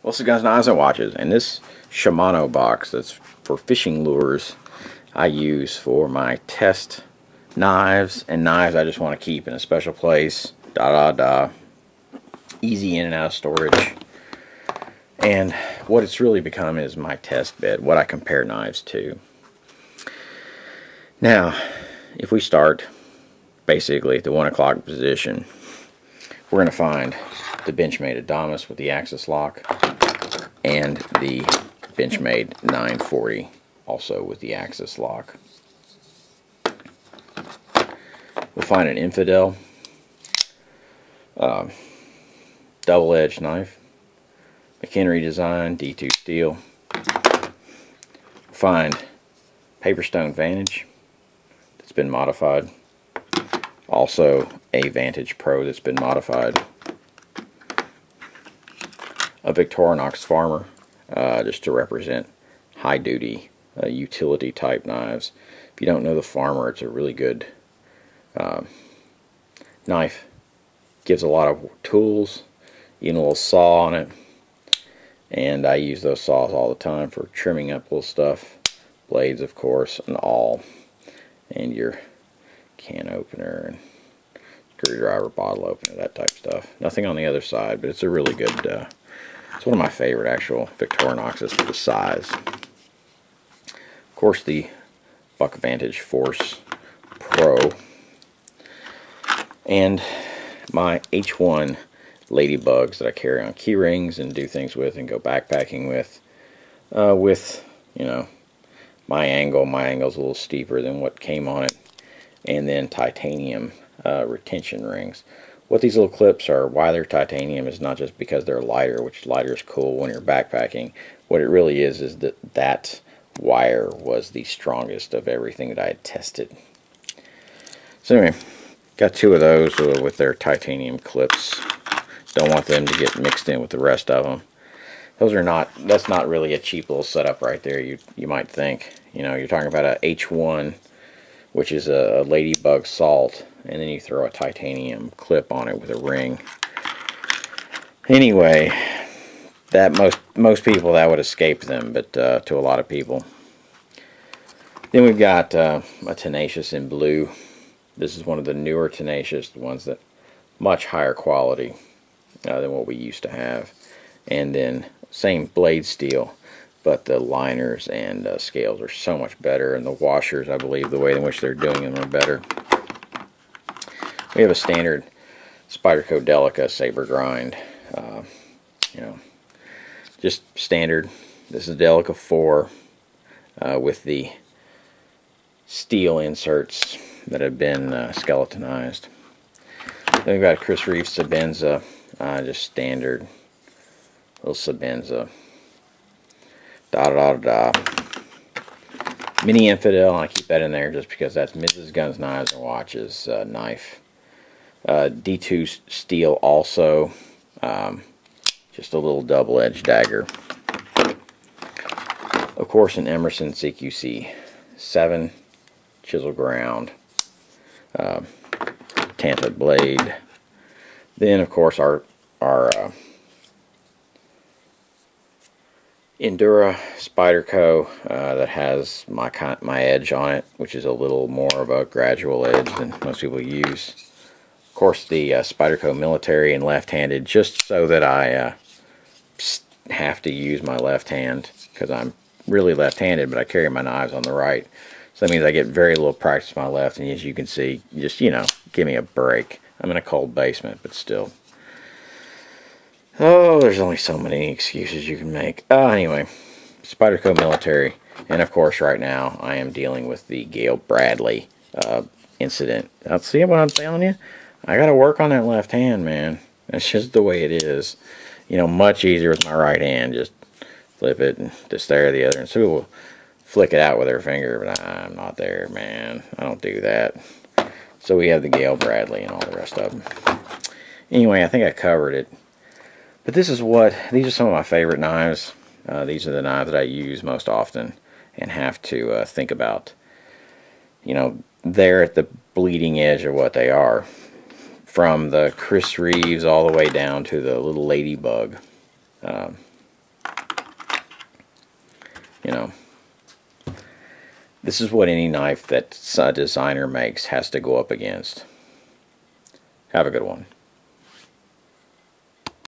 Also, guys, knives and watches, and this Shimano box that's for fishing lures I use for my test knives and knives I just want to keep in a special place, easy in and out of storage. And what it's really become is my test bed, what I compare knives to. Now, if we start basically at the 1 o'clock position, we're going to find the Benchmade Adamas with the axis lock and the Benchmade 940 also with the axis lock. We'll find an Infidel double-edged knife, McHenry design, D2 steel. Find Paperstone Vantage that's been modified. Also a Vantage Pro that's been modified. A Victorinox Farmer, just to represent high-duty utility type knives. If you don't know the Farmer, it's a really good knife. Gives a lot of tools, even a little saw on it. And I use those saws all the time for trimming up little stuff. Blades, of course, and all. And your can opener and screwdriver, bottle opener, that type of stuff. Nothing on the other side, but it's a really good, it's one of my favorite actual Victorinoxes for the size. Of course, the Buck Vantage Force Pro. And my H1 Ladybugs that I carry on key rings and do things with and go backpacking with. You know, my angle's a little steeper than what came on it. And then titanium retention rings. What these little clips are, why they're titanium, is not just because they're lighter, which lighter is cool when you're backpacking. What it really is that wire was the strongest of everything that I had tested. So anyway, got 2 of those with their titanium clips. Don't want them to get mixed in with the rest of them. That's not really a cheap little setup right there, you might think. You know, you're talking about a H1, which is a Ladybug Salt, and then you throw a titanium clip on it with a ring. Anyway, that most people that would escape them, but to a lot of people. Then we've got a Tenacious in blue. This is one of the newer Tenacious, the ones that much higher quality than what we used to have. And then same blade steel, but the liners and scales are so much better, and the washers, I believe, the way in which they're doing them are better. We have a standard Spyderco Delica saber grind, you know, just standard. This is Delica 4 with the steel inserts that have been skeletonized. Then we've got a Chris Reeve Sabenza, just standard little Sabenza. Mini Infidel, I keep that in there just because that's Mrs. Guns, Knives, and Watches knife. D2 steel also, just a little double-edged dagger. Of course, an Emerson CQC 7 chisel ground, Tanta blade. Then, of course, our Endura Spyderco that has my edge on it, which is a little more of a gradual edge than most people use. Of course, the Spyderco Military and left-handed, just so that I have to use my left hand, because I'm really left-handed, but I carry my knives on the right. So that means I get very little practice with my left, and as you can see, just, you know, give me a break. I'm in a cold basement, but still. Oh, there's only so many excuses you can make. Anyway, Spyderco Military. And of course, right now, I am dealing with the Gail Bradley incident. See what I'm telling you? I got to work on that left hand, man. That's just the way it is. You know, much easier with my right hand. Just flip it and just there the other. And so we'll flick it out with her finger, but I'm not there, man. I don't do that. So we have the Gail Bradley and all the rest of them. Anyway, I think I covered it. But these are some of my favorite knives. These are the knives that I use most often and have to think about. You know, they're at the bleeding edge of what they are. From the Chris Reeves all the way down to the little Ladybug. You know, this is what any knife that a designer makes has to go up against. Have a good one.